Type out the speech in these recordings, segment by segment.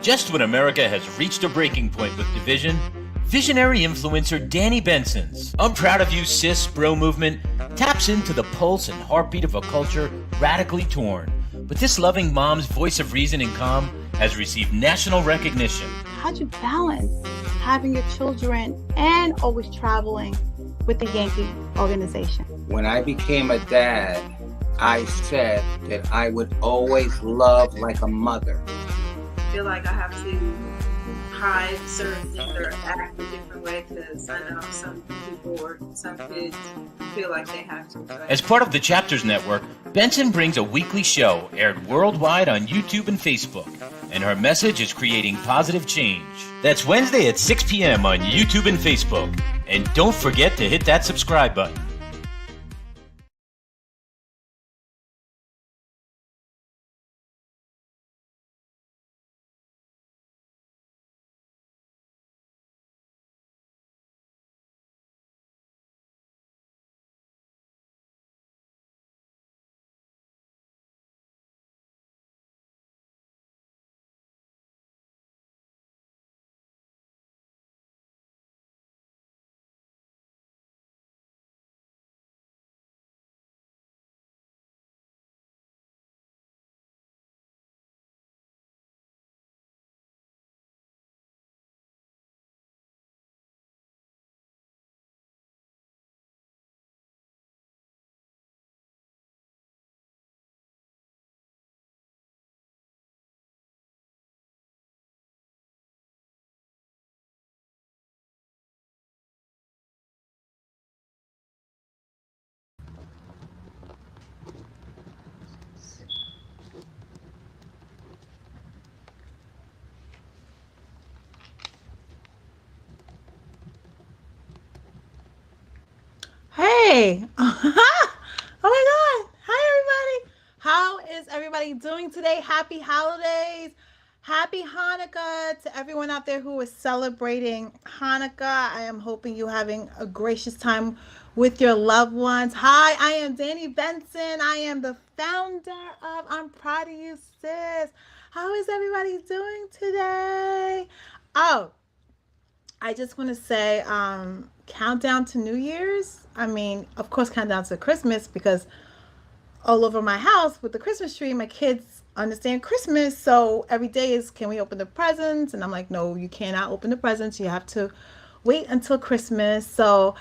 Just when America has reached a breaking point with division, visionary influencer Danni Benson's I'm Proud of You Sis Bro movement taps into the pulse and heartbeat of a culture radically torn. But this loving mom's voice of reason and calm has received national recognition. How'd you balance having your children and always traveling with the Yankee organization? When I became a dad, I said that I would always love like a mother. I feel like I have to hide certain things or act a different way because I know some people or some kids feel like they have to. As part of the Chapters Network, Benson brings a weekly show aired worldwide on YouTube and Facebook, and her message is creating positive change. That's Wednesday at 6 p.m. on YouTube and Facebook. And don't forget to hit that subscribe button. Hey! Oh my God! Hi, everybody! How is everybody doing today? Happy holidays! Happy Hanukkah to everyone out there who is celebrating Hanukkah. I am hoping you're having a gracious time with your loved ones. Hi, I am Danni Benson. I am the founder of I'm Proud of You Sis. How is everybody doing today? Oh, I just want to say, countdown to New Year's. I mean, of course, countdown to Christmas because all over my house with the Christmas tree, my kids understand Christmas. So every day is, can we open the presents? And I'm like, no, you cannot open the presents. You have to wait until Christmas. So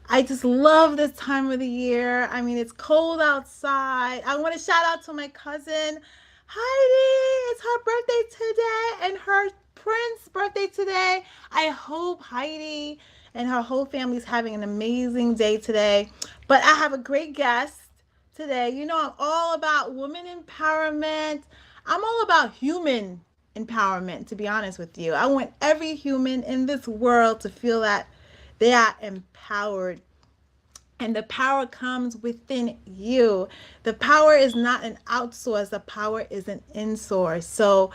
I just love this time of the year. I mean, it's cold outside. I want to shout out to my cousin, Heidi. It's her birthday today and her Prince's birthday today. I hope Heidi and her whole family is having an amazing day today. But I have a great guest today. You know, I'm all about women empowerment. I'm all about human empowerment, to be honest with you. I want every human in this world to feel that they are empowered. And the power comes within you. The power is not an outsource. The power is an insource. So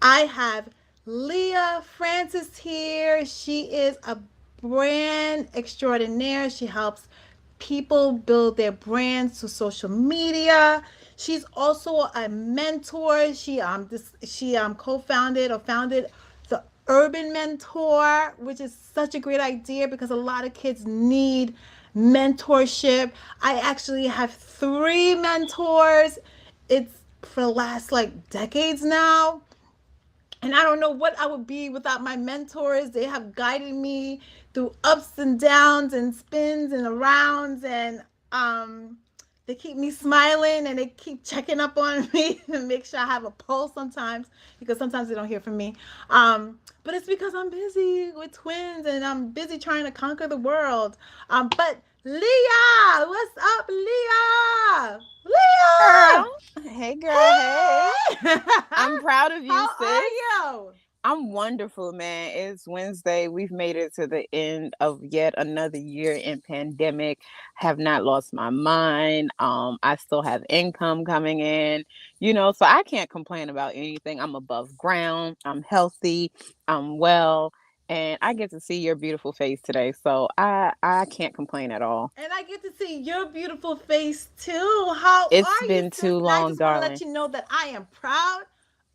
I have Leah Francis here. She is a brand extraordinaire. She helps people build their brands through social media. She's also a mentor. She co-founded or founded the Urban Mentor, which is such a great idea because a lot of kids need mentorship. I actually have 3 mentors. It's for the last decades now. And I don't know what I would be without my mentors. They have guided me through ups and downs and spins and arounds. And they keep me smiling and they keep checking up on me and make sure I have a pulse sometimes because sometimes they don't hear from me. But it's because I'm busy with twins and I'm busy trying to conquer the world. But Leah, what's up, Leah? Leah! Hey, girl. Hey. I'm proud of you, How sis. are you? I'm wonderful, man. It's Wednesday. We've made it to the end of yet another year in pandemic. Have not lost my mind. I still have income coming in, so I can't complain about anything. I'm above ground. I'm healthy. I'm well. And I get to see your beautiful face today. So I can't complain at all. And I get to see your beautiful face too. How It's are been you? too I long, just want darling. to let you know that I am proud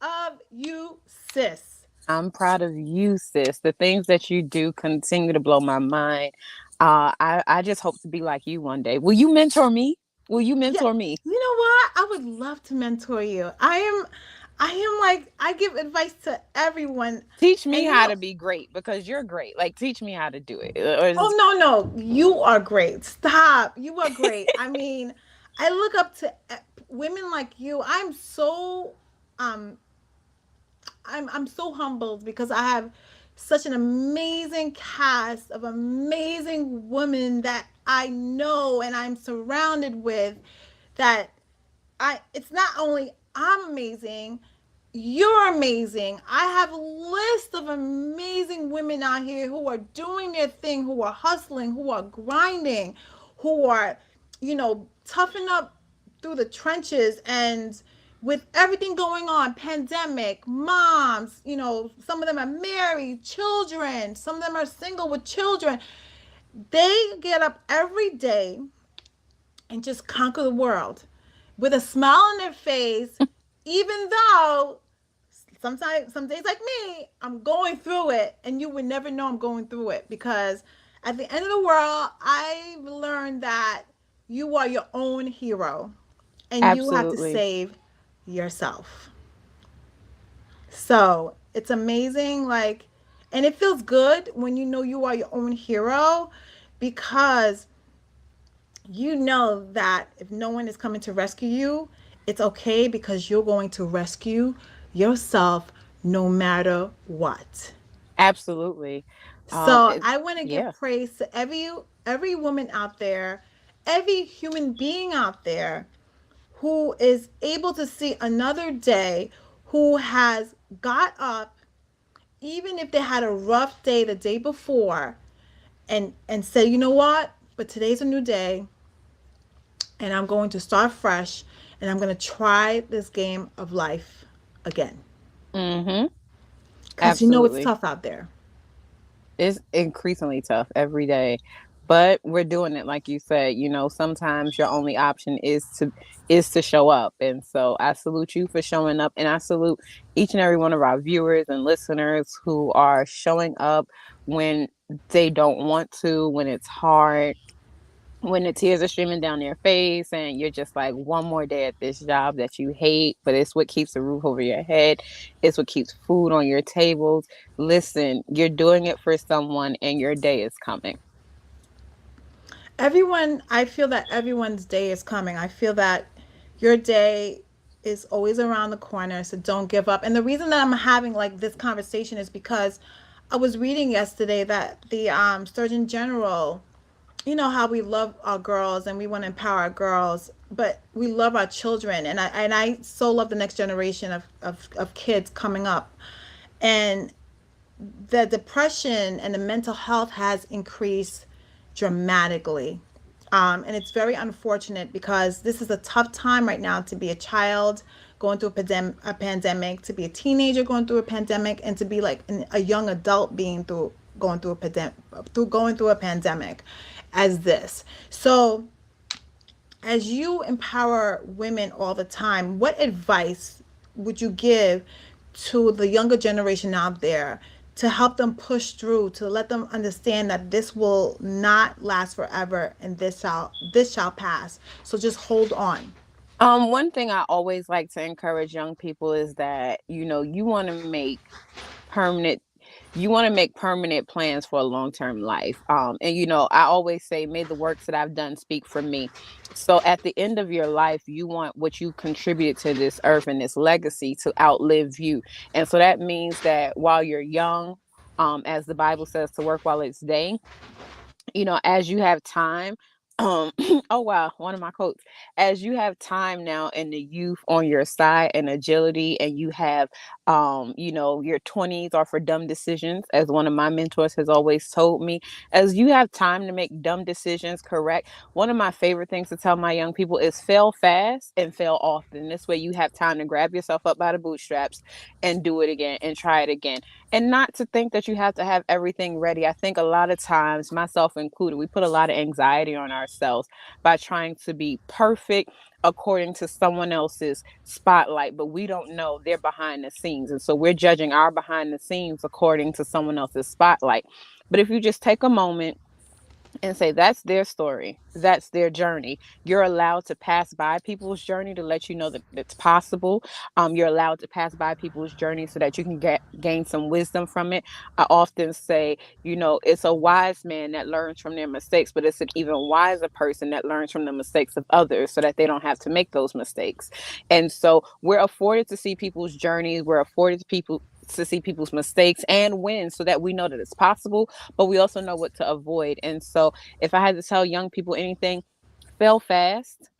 of you, sis. I'm proud of you, sis. The things that you do continue to blow my mind. I just hope to be like you one day. Will you mentor me? Will you Yeah, mentor me? you know what? I would love to mentor you. I am like, I give advice to everyone. Teach me And how to be great because you're great. Like, teach me how to do it. oh no, no, you are great. Stop. You are great. I mean, I look up to women like you. Um I'm so humbled because I have such an amazing cast of amazing women that I know and I'm surrounded with, that I it's not only I'm amazing, you're amazing. I have a list of amazing women out here who are doing their thing, who are hustling, who are grinding, who are, toughing up through the trenches, and with everything going on, pandemic, moms, some of them are married, children, some of them are single with children. They get up every day and just conquer the world with a smile on their face, even though sometimes, some days like me, I'm going through it, and you would never know I'm going through it, because at the end of the world, I've learned that you are your own hero and you have to Absolutely. save yourself. So it's amazing, like, and it feels good when you know you are your own hero, because you know that if no one is coming to rescue you, it's okay, because you're going to rescue yourself no matter what. Absolutely. So It, I want to give yeah. praise to every woman out there, every human being out there who is able to see another day, who has got up even if they had a rough day the day before, and say, you know what? But today's a new day, and I'm going to start fresh, and I'm going to try this game of life again. Mm-hmm. Because it's Absolutely. tough out there. It's increasingly tough every day, but we're doing it like you said. Sometimes your only option is to show up, and so I salute you for showing up, and I salute each and every one of our viewers and listeners who are showing up when they don't want to, when it's hard, when the tears are streaming down their face, and you're just like, one more day at this job that you hate, but it's what keeps the roof over your head. It's what keeps food on your tables. Listen, you're doing it for someone, and your day is coming. I feel that everyone's day is coming. I feel that your day is always around the corner, so don't give up. And the reason that I'm having like this conversation is because I was reading yesterday that the Surgeon General, you know how we love our girls and we want to empower our girls, but we love our children, and I so love the next generation of kids coming up. And the depression and the mental health has increased dramatically. And it's very unfortunate, because this is a tough time right now to be a child going through a pandemic, to be a teenager going through a pandemic, and to be like a young adult going through a pandemic as this. So as you empower women all the time, what advice would you give to the younger generation out there to help them push through, to let them understand that this will not last forever, and this shall pass? So just hold on. One thing I always like to encourage young people is that, you want to make permanent permanent plans for a long-term life. And I always say, may the works that I've done speak for me. So at the end of your life, you want what you contributed to this earth and this legacy to outlive you. And so that means that while you're young, as the Bible says, to work while it's day, as you have time, um oh wow, one of my quotes, as you have time now and the youth on your side and agility, and you have your 20s are for dumb decisions, as one of my mentors has always told me. As you have time to make dumb decisions, correct, one of my favorite things to tell my young people is fail fast and fail often. This way you have time to grab yourself up by the bootstraps and do it again and try it again, and not to think that you have to have everything ready. I think a lot of times, myself included, we put a lot of anxiety on ourselves by trying to be perfect, according to someone else's spotlight, but we don't know their behind the scenes. And so we're judging our behind the scenes according to someone else's spotlight. But if you just take a moment and say that's their story, that's their journey, you're allowed to pass by people's journey to let you know that it's possible. You're allowed to pass by people's journey so that you can gain some wisdom from it. I often say, it's a wise man that learns from their mistakes, but it's an even wiser person that learns from the mistakes of others so that they don't have to make those mistakes. And so we're afforded to see people's journeys, we're afforded to see people's mistakes and wins so that we know that it's possible, but we also know what to avoid. And so if I had to tell young people anything, fail fast,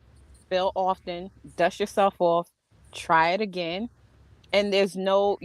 fail often, dust yourself off, try it again. And there's no,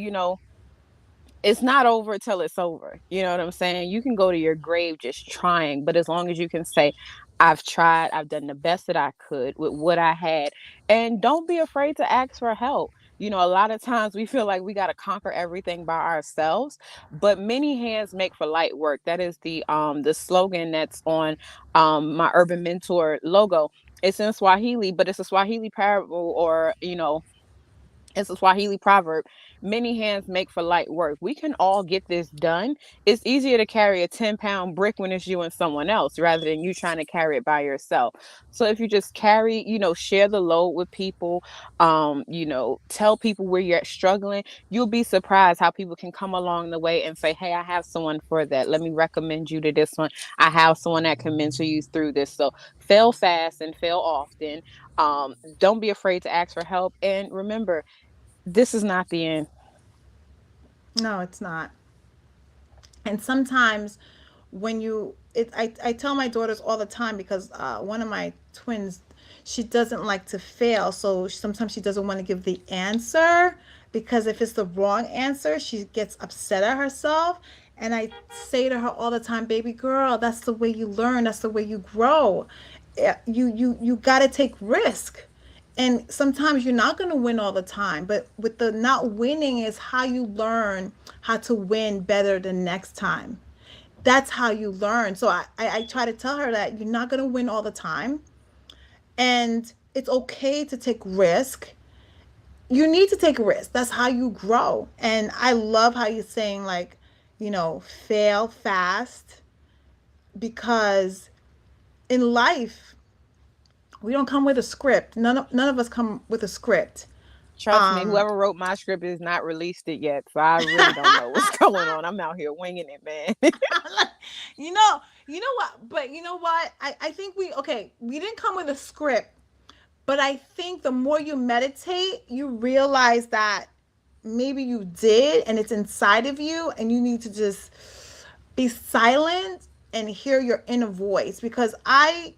it's not over till it's over. You know what I'm saying? You can go to your grave just trying, but as long as you can say, I've tried, I've done the best that I could with what I had. And don't be afraid to ask for help. A lot of times we feel like we got to conquer everything by ourselves, but many hands make for light work. That is the slogan that's on my Urban Mentor logo. It's in Swahili, but it's a Swahili parable, or it's a Swahili proverb. Many hands make for light work. We can all get this done. It's easier to carry a 10-pound brick when it's you and someone else rather than you trying to carry it by yourself. So if you just share the load with people, tell people where you're struggling, you'll be surprised how people can come along the way and say, hey, I have someone for that. Let me recommend you to this one. I have someone that can mentor you through this. So fail fast and fail often. Don't be afraid to ask for help. And remember, this is not the end. No, it's not. And sometimes I tell my daughters all the time because one of my twins, she doesn't like to fail. So sometimes she doesn't want to give the answer because if it's the wrong answer, she gets upset at herself. And I say to her all the time, baby girl, that's the way you learn. That's the way you grow. You got to take risk. And sometimes you're not going to win all the time, but with the not winning is how you learn how to win better the next time. That's how you learn. So I try to tell her that you're not going to win all the time, and it's okay to take risk. You need to take a risk. That's how you grow. And I love how you're saying, like, fail fast, because in life we don't come with a script. None of us come with a script. Trust me, whoever wrote my script has not released it yet. So I really don't know what's going on. I'm out here winging it, man. you know, you know what? But you know what? I think we didn't come with a script, but I think the more you meditate, you realize that maybe you did and it's inside of you and you need to just be silent and hear your inner voice, because I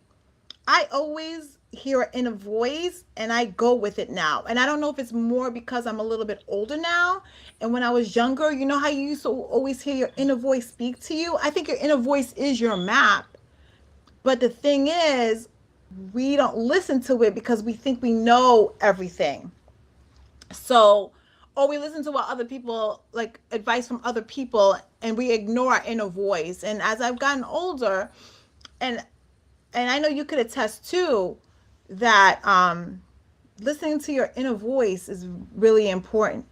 always hear it in a voice and I go with it now. And I don't know if it's more because I'm a little bit older now. And when I was younger, you know how you used to always hear your inner voice speak to you? I think your inner voice is your map. But the thing is, we don't listen to it because we think we know everything. So, or we listen to what other people, like advice from other people, and we ignore our inner voice. And as I've gotten older, and I know you could attest too, that listening to your inner voice is really important.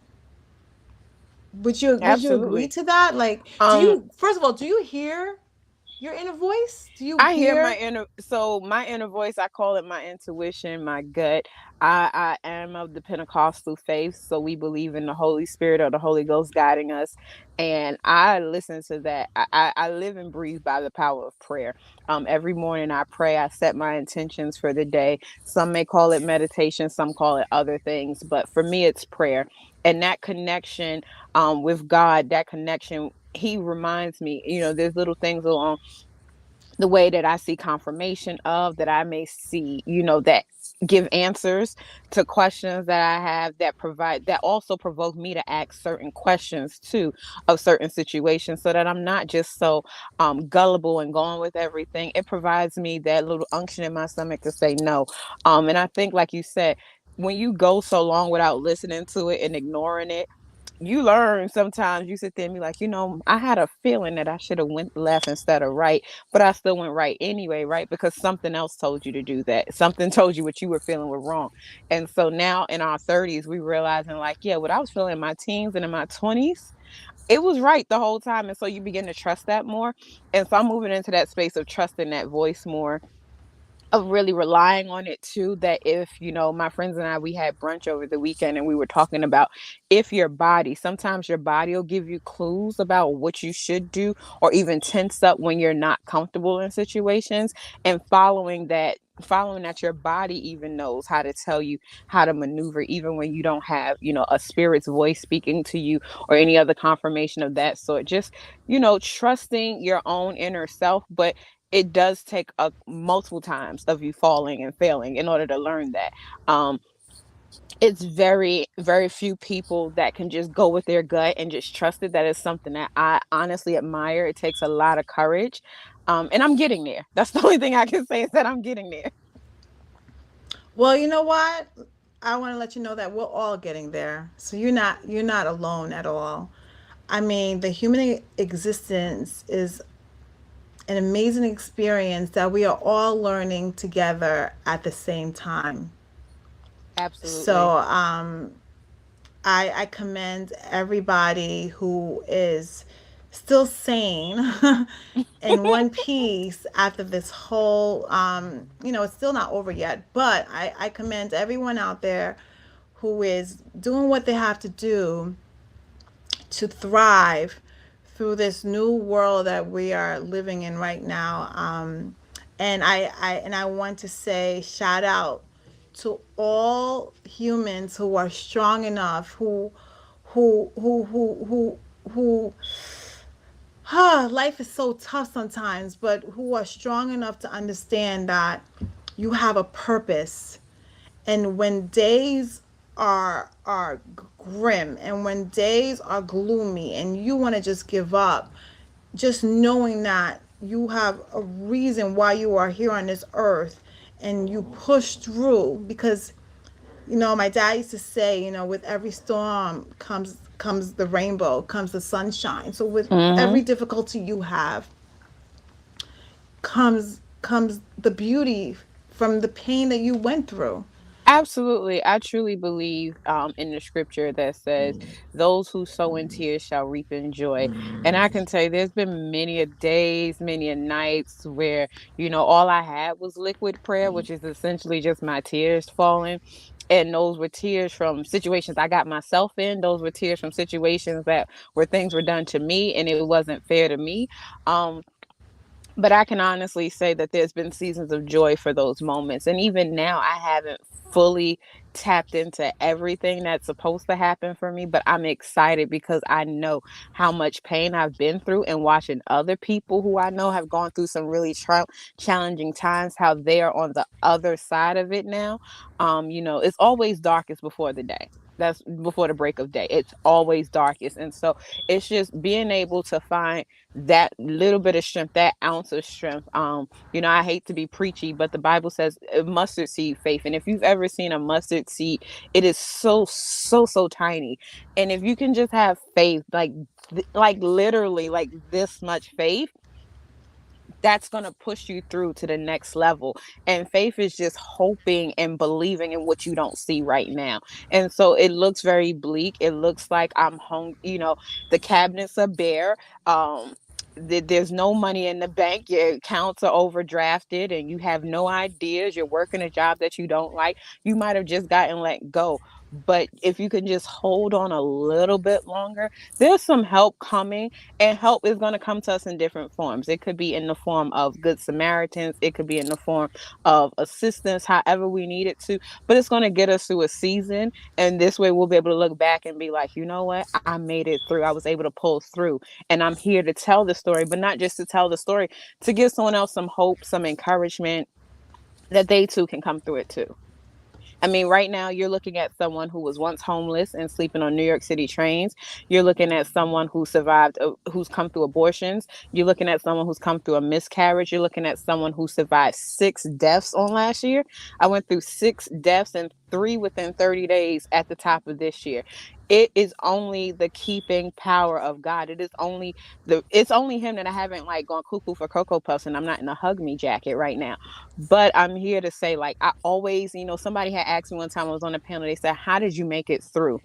Would you agree Absolutely. to that? Like, do Um, you first of all, do you hear your inner voice? Do you I hear hear? my inner voice, I call it my intuition, my gut. I am of the Pentecostal faith, so we believe in the Holy Spirit or the Holy Ghost guiding us. And I listen to that. I live and breathe by the power of prayer. Every morning I pray, I set my intentions for the day. Some may call it meditation, some call it other things, but for me it's prayer. And that connection with God, that connection, he reminds me, there's little things along the way that I see confirmation of, that I may see, that give answers to questions that I have, that also provoke me to ask certain questions too of certain situations, so that I'm not just so gullible and going with everything. It provides me that little unction in my stomach to say no. And I think, like you said, when you go so long without listening to it and ignoring it, you learn sometimes. You sit there and be like, I had a feeling that I should have went left instead of right, but I still went right anyway, right? Because something else told you to do that. Something told you what you were feeling were wrong. And so now in our 30s, we realizing like, yeah, what I was feeling in my teens and in my 20s, it was right the whole time. And so you begin to trust that more. And so I'm moving into that space of trusting that voice more, of really relying on it too. That if, my friends and I, we had brunch over the weekend and we were talking about, if your body, sometimes your body will give you clues about what you should do, or even tense up when you're not comfortable in situations, and following that, your body even knows how to tell you how to maneuver, even when you don't have, a spirit's voice speaking to you or any other confirmation of that sort. Just, trusting your own inner self. But it does take multiple times of you falling and failing in order to learn that. Um, it's very, very few people that can just go with their gut and just trust it. That is something that I honestly admire. It takes a lot of courage. And I'm getting there. That's the only thing I can say, is that I'm getting there. Well, you know what? I want to let you know that we're all getting there. So you're not alone at all. I mean, the human existence is an amazing experience that we are all learning together at the same time. Absolutely. So, I commend everybody who is still sane in one piece after this whole, it's still not over yet, but I commend everyone out there who is doing what they have to do to thrive through this new world that we are living in right now. And I want to say shout out to all humans who are strong enough, who life is so tough sometimes, but who are strong enough to understand that you have a purpose. And when days are grim, and when days are gloomy and you want to just give up, just knowing that you have a reason why you are here on this earth, and you push through. Because my dad used to say, with every storm comes the rainbow, comes the sunshine. So with Hmm. every difficulty you have comes the beauty from the pain that you went through. Absolutely. I truly believe in the scripture that says, those who sow in tears shall reap in joy. And I can tell you, there's been many a days, many a nights where, all I had was liquid prayer, which is essentially just my tears falling. And those were tears from situations I got myself in. Those were tears from situations that where things were done to me and it wasn't fair to me. Um, but I can honestly say that there's been seasons of joy for those moments. And even now, I haven't fully tapped into everything that's supposed to happen for me, but I'm excited because I know how much pain I've been through, and watching other people who I know have gone through some really challenging times, how they are on the other side of it now. It's always darkest before the day. That's before the break of day. It's always darkest. And so it's just being able to find that little bit of strength, that ounce of strength. I hate to be preachy, but the Bible says mustard seed faith. And if you've ever seen a mustard seed, it is so, so, so tiny. And if you can just have faith, like literally like this much faith, that's going to push you through to the next level. And faith is just hoping and believing in what you don't see right now. And so it looks very bleak. It looks like I'm home, the cabinets are bare. There's no money in the bank. Your accounts are overdrafted and you have no ideas. You're working a job that you don't like. You might have just gotten let go. But if you can just hold on a little bit longer, there's some help coming, and help is going to come to us in different forms. It could be in the form of good Samaritans, it could be in the form of assistance, however we need it to, but it's going to get us through a season. And this way we'll be able to look back and be like, you know what, I made it through. I was able to pull through, and I'm here to tell the story, but not just to tell the story, to give someone else some hope, some encouragement, that they too can come through it too. I mean, right now you're looking at someone who was once homeless and sleeping on New York City trains. You're looking at someone who survived, who's come through abortions. You're looking at someone who's come through a miscarriage. You're looking at someone who survived 6 deaths on last year. I went through 6 deaths and 3 within 30 days at the top of this year. it is only the keeping power of God. It's only him that I haven't like gone cuckoo for Cocoa Puffs, and I'm not in a hug me jacket right now. But I'm here to say, like, I always, somebody had asked me one time, I was on a panel, they said, how did you make it through?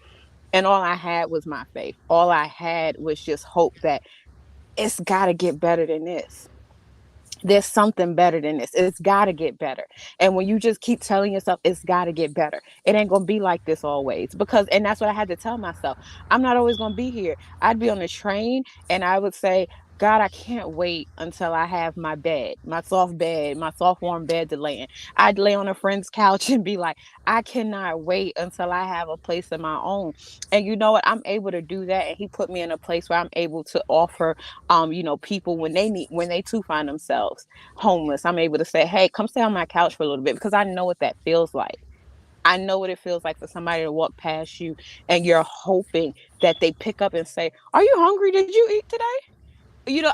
And all I had was my faith. All I had was just hope that it's gotta get better than this. There's something better than this. It's got to get better. And when you just keep telling yourself it's got to get better, it ain't going to be like this always. And that's what I had to tell myself. I'm not always going to be here. I'd be on the train and I would say, God, I can't wait until I have my bed, my soft warm bed to lay in. I'd lay on a friend's couch and be like, I cannot wait until I have a place of my own. And you know what? I'm able to do that. And he put me in a place where I'm able to offer people when they too find themselves homeless, I'm able to say, hey, come stay on my couch for a little bit, because I know what that feels like. I know what it feels like for somebody to walk past you and you're hoping that they pick up and say, are you hungry? Did you eat today?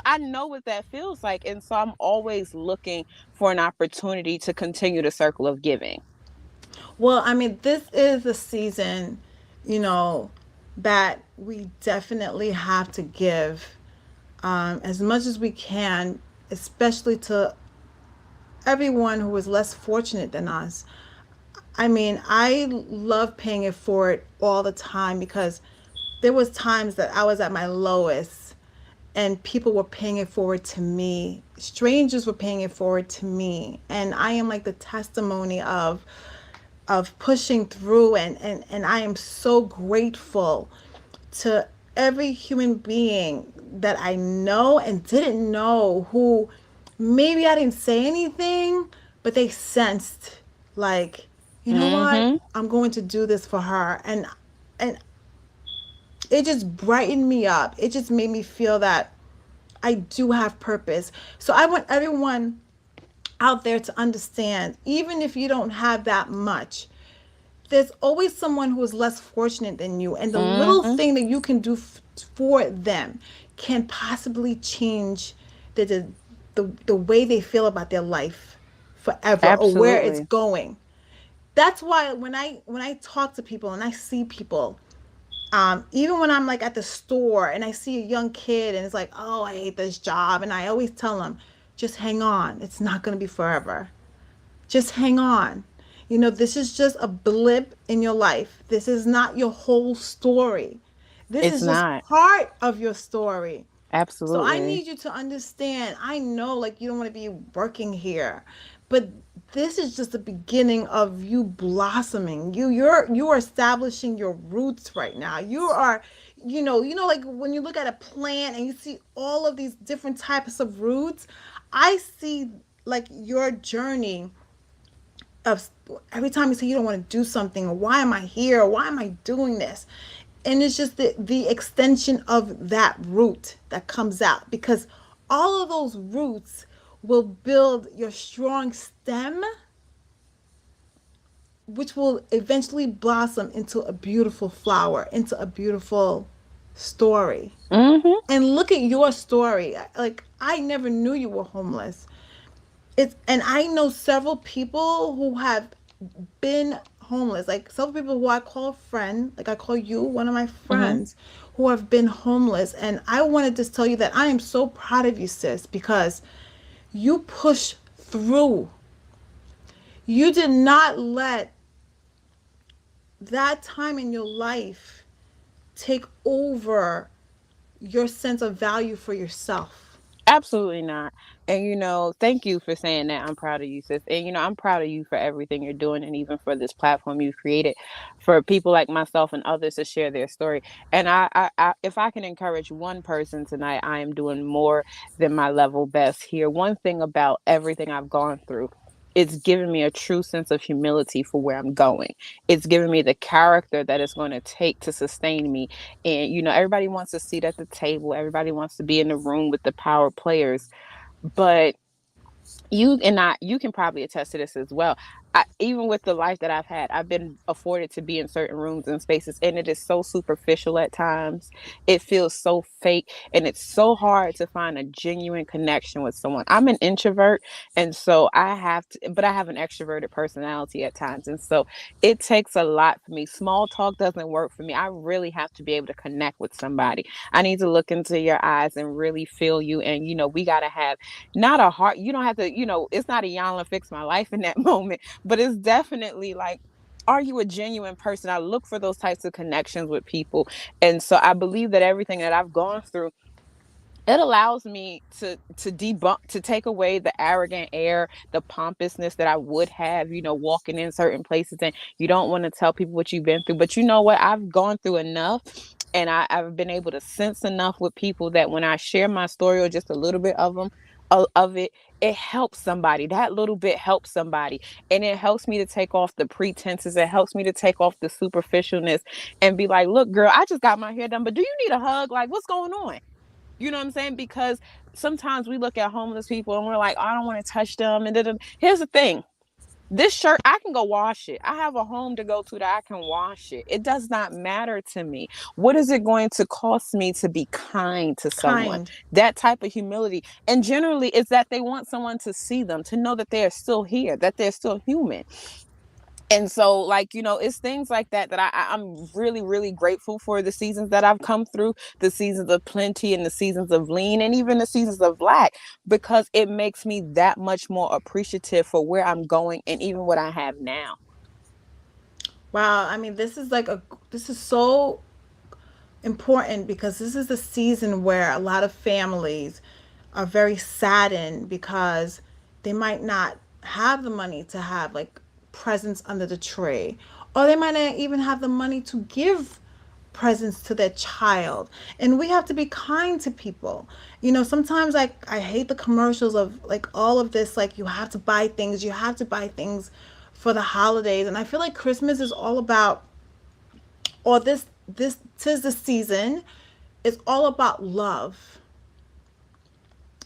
I know what that feels like. And so I'm always looking for an opportunity to continue the circle of giving. Well, I mean, this is a season, you know, that we definitely have to give as much as we can, especially to everyone who is less fortunate than us. I mean, I love paying it forward all the time because there was times that I was at my lowest and people were paying it forward to me. Strangers were paying it forward to me. And I am like the testimony of pushing through, and I am so grateful to every human being that I know and didn't know, who maybe I didn't say anything, but they sensed, like, you know what? Mm-hmm. I'm going to do this for her. And it just brightened me up. It just made me feel that I do have purpose. So I want everyone out there to understand, even if you don't have that much, there's always someone who is less fortunate than you, and the little Mm-hmm. thing that you can do for them can possibly change the way they feel about their life forever, or where it's Absolutely. going. That's why when I talk to people and I see people, even when I'm like at the store and I see a young kid and it's like, oh, I hate this job, and I always tell them, just hang on, it's not going to be forever. Just hang on. This is just a blip in your life. This is not your whole story. This It's is just not. part of your story. So I Absolutely. need you to understand. I know, like, you don't want to be working here, but this is just the beginning of you blossoming. You are establishing your roots right now. You are, like when you look at a plant and you see all of these different types of roots, I see like your journey of every time you say you don't want to do something, or why am I here, or why am I doing this, and it's just the extension of that root that comes out, because all of those roots will build your strong stem, which will eventually blossom into a beautiful flower, into a beautiful story. Mm-hmm. And look at your story. Like, I never knew you were homeless. And I know several people who have been homeless, like several people who I call a friend, like I call you one of my Mm-hmm. friends, who have been homeless. And I wanted to tell you that I am so proud of you, sis, because you pushed through. You did not let that time in your life take over your sense of value for yourself. Absolutely not. And thank you for saying that. I'm proud of you, sis. And I'm proud of you for everything you're doing, and even for this platform you've created for people like myself and others to share their story. And if I can encourage one person tonight, I am doing more than my level best here. One thing about everything I've gone through, it's given me a true sense of humility for where I'm going. It's given me the character that it's going to take to sustain me. And everybody wants a seat at the table. Everybody wants to be in the room with the power players. But you can probably attest to this as well. even with the life that I've had, I've been afforded to be in certain rooms and spaces, and it is so superficial at times. It feels so fake, and it's so hard to find a genuine connection with someone. I'm an introvert, and so I have to, but I have an extroverted personality at times, and so it takes a lot for me. Small talk doesn't work for me. I really have to be able to connect with somebody. I need to look into your eyes and really feel you, and we got to have not a heart. You don't have to, it's not a y'all and fix my life in that moment, but it's definitely like, are you a genuine person? I look for those types of connections with people. And so I believe that everything that I've gone through, it allows me to debunk, to take away the arrogant air, the pompousness that I would have, walking in certain places, and you don't want to tell people what you've been through. But you know what? I've gone through enough, and I've been able to sense enough with people that when I share my story, or just a little bit of it, it helps somebody. That little bit helps somebody. And it helps me to take off the pretenses. It helps me to take off the superficialness and be like, look, girl, I just got my hair done, but do you need a hug? Like, what's going on? You know what I'm saying? Because sometimes we look at homeless people and we're like, I don't want to touch them. And here's the thing. This shirt, I can go wash it. I have a home to go to that I can wash it. It does not matter to me. What is it going to cost me to be kind to someone? Kind. That type of humility. And generally, it's that they want someone to see them, to know that they are still here, that they're still human. And so, like, it's things like that I'm really, really grateful for, the seasons that I've come through, the seasons of plenty and the seasons of lean, and even the seasons of lack, because it makes me that much more appreciative for where I'm going and even what I have now. Wow, I mean, this is so important because this is the season where a lot of families are very saddened because they might not have the money to have like presents under the tree, or they might not even have the money to give presents to their child. And we have to be kind to people. Sometimes like I hate the commercials of like all of this, like you have to buy things for the holidays. And I feel like Christmas is all about, or this tis the season, it's all about love.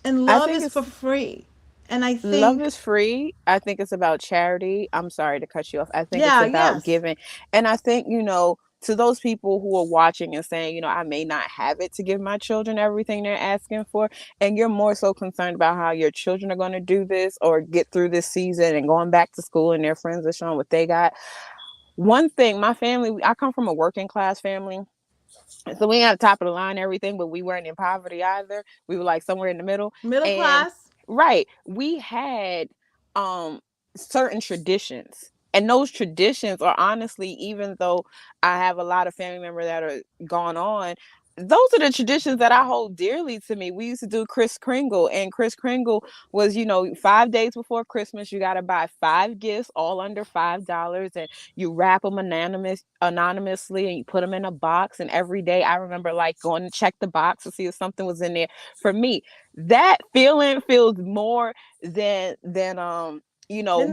And I love think is for it's free. And I Love think, is free. I think it's about charity. I'm sorry to cut you off. I think it's yeah, about yes. giving. And I think, to those people who are watching and saying, I may not have it to give my children everything they're asking for, and you're more so concerned about how your children are going to do this or get through this season and going back to school and their friends are showing what they got. One thing, my family, I come from a working class family. So we ain't at the top of the line, everything, but we weren't in poverty either. We were like somewhere in the middle. Middle And class. right, we had um certain traditions. And those traditions are honestly, even though I have a lot of family members that are gone on, those are the traditions that I hold dearly to me. We used to do Kris Kringle, and Kris Kringle was, 5 days before Christmas, you got to buy 5 gifts, all under $5, and you wrap them anonymously, and you put them in a box. And every day I remember like going to check the box to see if something was in there for me. That feeling feels more Then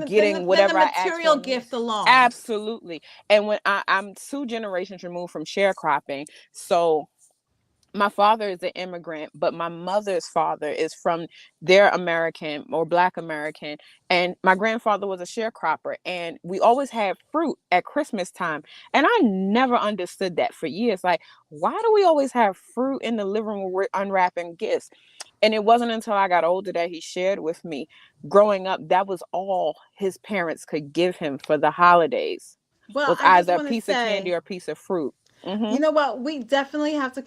getting the whatever I asked material for me. gift alone. Absolutely. And when I'm 2 generations removed from sharecropping, so my father is an immigrant, but my mother's father is from their American or Black American. And my grandfather was a sharecropper. And we always had fruit at Christmas time. And I never understood that for years. Like, why do we always have fruit in the living room when we're unwrapping gifts? And it wasn't until I got older that he shared with me. Growing up, that was all his parents could give him for the holidays, Well, was I just either a want to piece of candy say, or a piece of fruit. Hmm. you know what? We definitely have to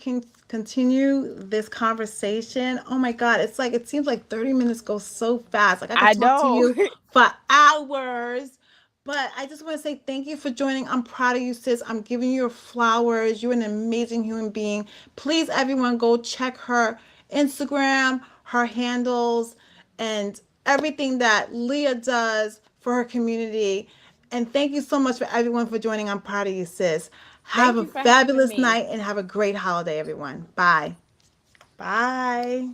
continue this conversation. Oh my God. It's like, it seems like 30 minutes go so fast. Like I could I talk to know. you for hours. But I just want to say thank you for joining. I'm proud of you, sis. I'm giving you your flowers. You're an amazing human being. Please, everyone, go check her Instagram, her handles, and everything that Leah does for her community. And thank you so much for everyone for joining. I'm proud of you, sis. Have Thank a you for having fabulous me. night and have a great holiday, everyone. Bye. Bye.